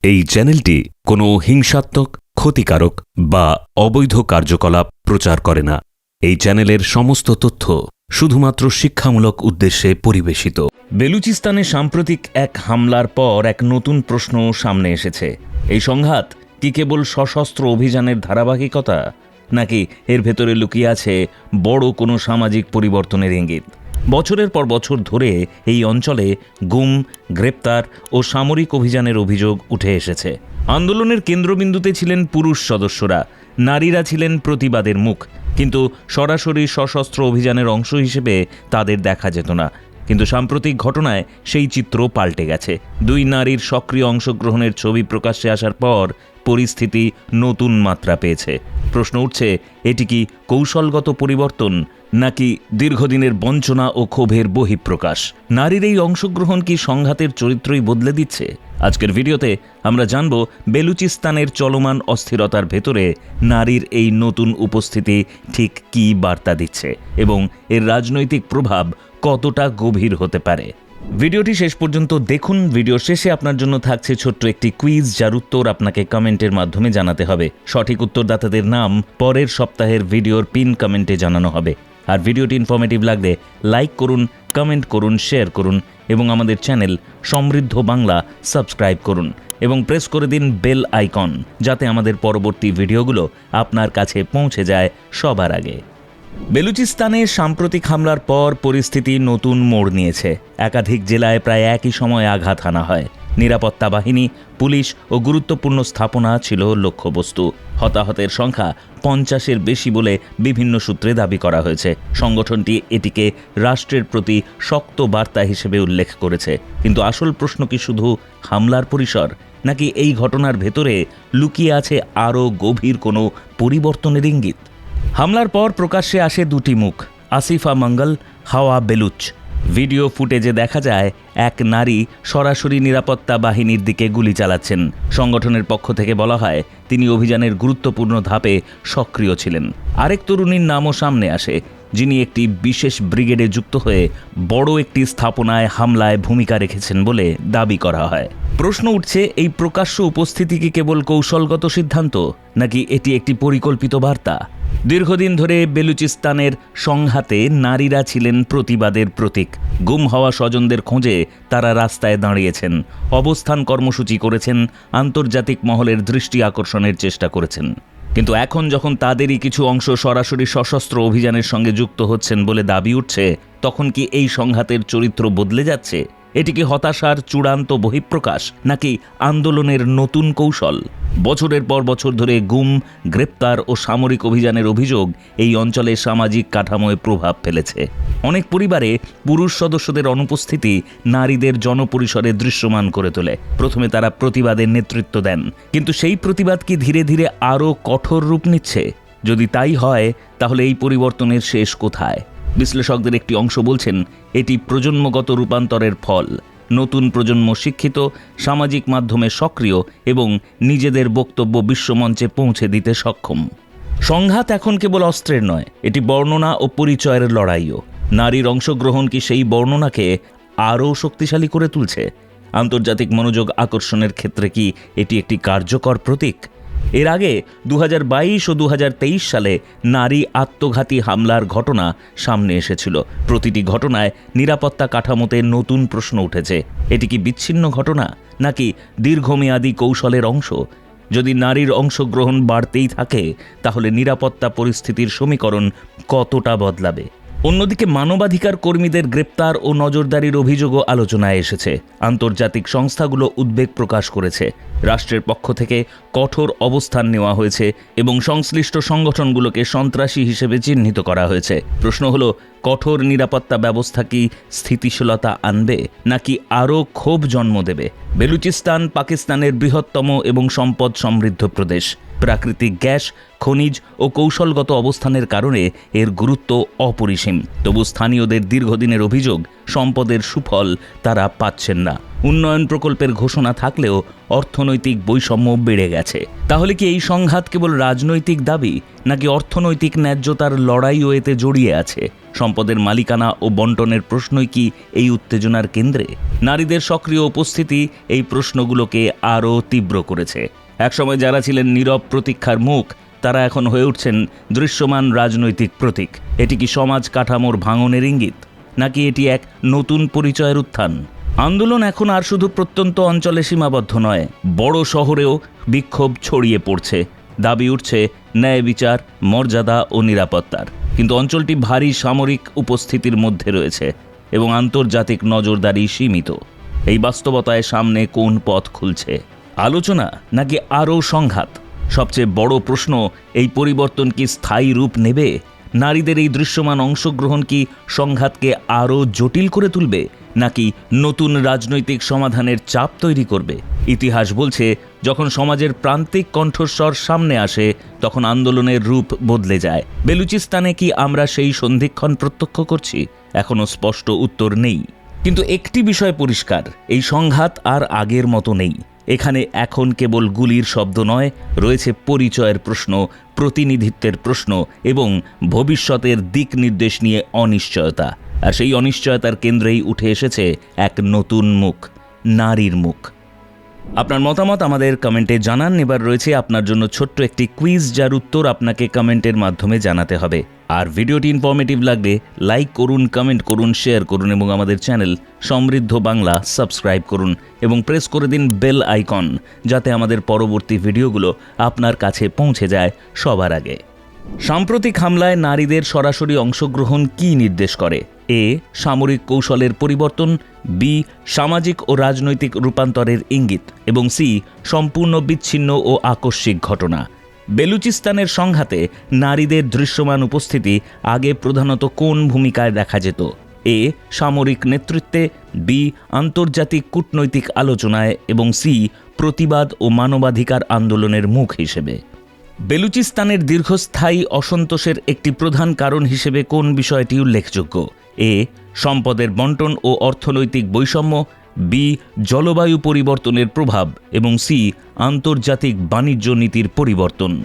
এই চ্যানেলটি কোনো হিংসাত্মক, ক্ষতিকারক বা অবৈধ কার্যকলাপ প্রচার করে না। এই চ্যানেলের সমস্ত তথ্য শুধুমাত্র শিক্ষামূলক উদ্দেশ্যে পরিবেশিত। বেলুচিস্তানে সাম্প্রতিক এক হামলার পর এক নতুন প্রশ্ন সামনে এসেছে। এই সংঘাত কি কেবল সশস্ত্র অভিযানের ধারাবাহিকতা, নাকি এর ভেতরে লুকিয়ে আছে বড় কোনো সামাজিক পরিবর্তনের ইঙ্গিত? বছরের পর বছর ধরে এই অঞ্চলে গুম, গ্রেপ্তার ও সামরিক অভিযানের অভিযোগ উঠে এসেছে। আন্দোলনের কেন্দ্রবিন্দুতে ছিলেন পুরুষ সদস্যরা, নারীরা ছিলেন প্রতিবাদের মুখ, কিন্তু সরাসরি সশস্ত্র অভিযানের অংশ হিসেবে তাদের দেখা যেত না। কিন্তু সাম্প্রতিক ঘটনায় সেই চিত্র পাল্টে গেছে। দুই নারীর সক্রিয় অংশগ্রহণের ছবি প্রকাশ্যে আসার পর পরিস্থিতি নতুন মাত্রা পেয়েছে। প্রশ্ন উঠছে, এটি কি কৌশলগত পরিবর্তন, নাকি দীর্ঘদিনের বঞ্চনা ও ক্ষোভের বহিঃপ্রকাশ? নারীর এই অংশগ্রহণ কি সংঘাতের চরিত্রই বদলে দিচ্ছে? আজকের ভিডিওতে আমরা জানব বেলুচিস্তানের চলমান অস্থিরতার ভেতরে নারীর এই নতুন উপস্থিতি ঠিক কী বার্তা দিচ্ছে এবং এর রাজনৈতিক প্রভাব কতটা গভীর হতে পারে। ভিডিওটি শেষ পর্যন্ত দেখুন। ভিডিও শেষে আপনার জন্য থাকছে ছোট্ট একটি কুইজ, যার উত্তর আপনাকে কমেন্টের মাধ্যমে জানাতে হবে। সঠিক উত্তরদাতাদের নাম পরের সপ্তাহের ভিডিওর পিন কমেন্টে জানানো হবে। আর ভিডিওটি ইনফরমেটিভ লাগলে লাইক করুন, কমেন্ট করুন, শেয়ার করুন এবং আমাদের চ্যানেল সমৃদ্ধ বাংলা সাবস্ক্রাইব করুন এবং প্রেস করে দিন বেল আইকন, যাতে আমাদের পরবর্তী ভিডিওগুলো আপনার কাছে পৌঁছে যায় সবার আগে। বেলুচিস্তানে সাম্প্রতিক হামলার পর পরিস্থিতি নতুন মোড় নিয়েছে। একাধিক জেলায় প্রায় একই সময়ে আঘাত হানা হয়। নিরাপত্তা বাহিনী, পুলিশ ও গুরুত্বপূর্ণ স্থাপনা ছিল লক্ষ্যবস্তু। হতাহতের সংখ্যা 50-এর বেশি বলে বিভিন্ন সূত্রে দাবি করা হয়েছে। সংগঠনটি এটিকে রাষ্ট্রের প্রতি শক্ত বার্তা হিসেবে উল্লেখ করেছে। কিন্তু আসল প্রশ্ন কি শুধু হামলার পরিসর, নাকি এই ঘটনার ভেতরে লুকিয়ে আছে আরও গভীর কোনো পরিবর্তনের ইঙ্গিত? হামলার পর প্রকাশ্যে আসে দুটি মুখ, আসিফা মঙ্গল, হাওয়া বেলুচ। ভিডিও ফুটেজে দেখা যায় এক নারী সরাসরি নিরাপত্তা বাহিনীর দিকে গুলি চালাচ্ছেন। সংগঠনের পক্ষ থেকে বলা হয় তিনি অভিযানের গুরুত্বপূর্ণ ধাপে সক্রিয় ছিলেন। আরেক তরুণীর নামও সামনে আসে, যিনি একটি বিশেষ ব্রিগেডে যুক্ত হয়ে বড় একটি স্থাপনায় হামলায় ভূমিকা রেখেছেন বলে দাবি করা হয়। প্রশ্ন উঠছে, এই প্রকাশ্য উপস্থিতি কি কেবল কৌশলগত সিদ্ধান্ত, নাকি এটি একটি পরিকল্পিত বার্তা? দীর্ঘদিন ধরে বেলুচিস্তানের সংঘাতে নারীরা ছিলেন প্রতিবাদের প্রতীক। গুম হওয়া স্বজনদের খোঁজে তারা রাস্তায় দাঁড়িয়েছেন, অবস্থান কর্মসূচি করেছেন, আন্তর্জাতিক মহলের দৃষ্টি আকর্ষণের চেষ্টা করেছেন। কিন্তু এখন যখন তাদেরই কিছু অংশ সরাসরি সশস্ত্র অভিযানের সঙ্গে যুক্ত হচ্ছেন বলে দাবি উঠছে, তখন কি এই সংঘাতের চরিত্র বদলে যাচ্ছে? এটি কি হতাশার চূড়ান্ত বহিঃপ্রকাশ, নাকি আন্দোলনের নতুন কৌশল? বছরের পর বছর ধরে গুম, গ্রেপ্তার ও সামরিক অভিযানের অভিযোগ এই অঞ্চলে সামাজিক কাঠামোয় প্রভাব ফেলেছে। অনেক পরিবারে পুরুষ সদস্যদের অনুপস্থিতি নারীদের জনপরিসরে দৃশ্যমান করে তোলে। প্রথমে তারা প্রতিবাদের নেতৃত্ব দেন, কিন্তু সেই প্রতিবাদ কি ধীরে ধীরে আরও কঠোর রূপ নিচ্ছে? যদি তাই হয়, তাহলে এই পরিবর্তনের শেষ কোথায়? বিশ্লেষকদের একটি অংশ বলছেন এটি প্রজন্মগত রূপান্তরের ফল। নতুন প্রজন্ম শিক্ষিত, সামাজিক মাধ্যমে সক্রিয় এবং নিজেদের বক্তব্য বিশ্বমঞ্চে পৌঁছে দিতে সক্ষম। সংঘাত এখন কেবল অস্ত্রের নয়, এটি বর্ণনা ও পরিচয়ের লড়াইও। নারীর অংশগ্রহণ কি সেই বর্ণনাকে আরও শক্তিশালী করে তুলছে? আন্তর্জাতিক মনোযোগ আকর্ষণের ক্ষেত্রে কি এটি একটি কার্যকর প্রতীক? এর আগে 2022 ও 2023 সালে নারী আত্মঘাতী হামলার ঘটনা সামনে এসেছিল। প্রতিটি ঘটনায় নিরাপত্তা কাঠামোতে নতুন প্রশ্ন উঠেছে। এটি কি বিচ্ছিন্ন ঘটনা, নাকি দীর্ঘমেয়াদী কৌশলের অংশ? যদি নারীর অংশগ্রহণ বাড়তেই থাকে, তাহলে নিরাপত্তা পরিস্থিতির সমীকরণ কতটা বদলাবে? অন্যদিকে মানবাধিকার কর্মীদের গ্রেপ্তার ও নজরদারির অভিযোগও আলোচনায় এসেছে। আন্তর্জাতিক সংস্থাগুলো উদ্বেগ প্রকাশ করেছে। রাষ্ট্রের পক্ষ থেকে কঠোর অবস্থান নেওয়া হয়েছে এবং সংশ্লিষ্ট সংগঠনগুলোকে সন্ত্রাসী হিসেবে চিহ্নিত করা হয়েছে। প্রশ্ন হলো, কঠোর নিরাপত্তা ব্যবস্থা কি স্থিতিশীলতা আনবে, নাকি আরও ক্ষোভ জন্ম দেবে? বেলুচিস্তান পাকিস্তানের বৃহত্তম এবং সম্পদ সমৃদ্ধ প্রদেশ। প্রাকৃতিক গ্যাস, খনিজ ও কৌশলগত অবস্থানের কারণে এর গুরুত্ব অপরিসীম। তবু স্থানীয়দের দীর্ঘদিনের অভিযোগ, সম্পদের সুফল তারা পাচ্ছেন না। উন্নয়ন প্রকল্পের ঘোষণা থাকলেও অর্থনৈতিক বৈষম্য বেড়ে গেছে। তাহলে কি এই সংঘাত কেবল রাজনৈতিক দাবি, নাকি অর্থনৈতিক ন্যায্যতার লড়াইও এতে জড়িয়ে আছে? সম্পদের মালিকানা ও বন্টনের প্রশ্নই কি এই উত্তেজনার কেন্দ্রে? নারীদের সক্রিয় উপস্থিতি এই প্রশ্নগুলোকে আরও তীব্র করেছে। একসময় যারা ছিলেন নীরব প্রতীক্ষার মুখ, তারা এখন হয়ে উঠছেন দৃশ্যমান রাজনৈতিক প্রতীক। এটি কি সমাজ কাঠামোর ভাঙনের ইঙ্গিত, নাকি এটি এক নতুন পরিচয়ের উত্থান? আন্দোলন এখন আর শুধু প্রত্যন্ত অঞ্চলে সীমাবদ্ধ নয়, বড় শহরেও বিক্ষোভ ছড়িয়ে পড়ছে। দাবি উঠছে ন্যায় বিচার, মর্যাদা ও নিরাপত্তার। কিন্তু অঞ্চলটি ভারী সামরিক উপস্থিতির মধ্যে রয়েছে এবং আন্তর্জাতিক নজরদারি সীমিত। এই বাস্তবতায় সামনে কোন পথ খুলছে? আলোচনা নাকি আরও সংঘাত? সবচেয়ে বড় প্রশ্ন, এই পরিবর্তন কি স্থায়ী রূপ নেবে? নারীদের এই দৃশ্যমান অংশগ্রহণ কি সংঘাতকে আরও জটিল করে তুলবে, নাকি নতুন রাজনৈতিক সমাধানের চাপ তৈরি করবে? ইতিহাস বলছে, যখন সমাজের প্রান্তিক কণ্ঠস্বর সামনে আসে, তখন আন্দোলনের রূপ বদলে যায়। বেলুচিস্তানে কি আমরা সেই সন্ধিক্ষণ প্রত্যক্ষ করছি? এখনও স্পষ্ট উত্তর নেই। কিন্তু একটি বিষয় পরিষ্কার, এই সংঘাত আর আগের মতো নেই। এখানে এখন কেবল গুলির শব্দ নয়, রয়েছে পরিচয়ের প্রশ্ন, প্রতিনিধিত্বের প্রশ্ন এবং ভবিষ্যতের দিক নির্দেশ নিয়ে অনিশ্চয়তা। আর সেই অনিশ্চয়তার কেন্দ্রেই উঠে এসেছে এক নতুন মুখ, নারীর মুখ। আপনার মতামত আমাদের কমেন্টে জানান। এবার রয়েছে আপনার জন্য ছোট্ট একটি কুইজ, যার উত্তর আপনাকে কমেন্টের মাধ্যমে জানাতে হবে। আর ভিডিওটি ইনফরমেটিভ লাগলে লাইক করুন, কমেন্ট করুন, শেয়ার করুন এবং আমাদের চ্যানেল সমৃদ্ধ বাংলা সাবস্ক্রাইব করুন এবং প্রেস করে দিন বেল আইকন, যাতে আমাদের পরবর্তী ভিডিওগুলো আপনার কাছে পৌঁছে যায় সবার আগে। সাম্প্রতিক হামলায় নারীদের সরাসরি অংশগ্রহণ কী নির্দেশ করে? এ, সামরিক কৌশলের পরিবর্তন, বি, সামাজিক ও রাজনৈতিক রূপান্তরের ইঙ্গিত এবং সি, সম্পূর্ণ বিচ্ছিন্ন ও আকস্মিক ঘটনা। বেলুচিস্তানের সংঘাতে নারীদের দৃশ্যমান উপস্থিতি আগে প্রধানত কোন ভূমিকায় দেখা যেত? এ, সামরিক নেতৃত্বে, বি, আন্তর্জাতিক কূটনৈতিক আলোচনায় এবং সি, প্রতিবাদ ও মানবাধিকার আন্দোলনের মুখ হিসেবে। বেলুচিস্তানের দীর্ঘস্থায়ী অসন্তোষের একটি প্রধান কারণ হিসেবে কোন বিষয়টি উল্লেখযোগ্য? এ, সম্পদের বন্টন ও অর্থনৈতিক বৈষম্য, বি, জলবায়ু পরিবর্তনের প্রভাব এবং সি, আন্তর্জাতিক বাণিজ্য নীতির পরিবর্তন।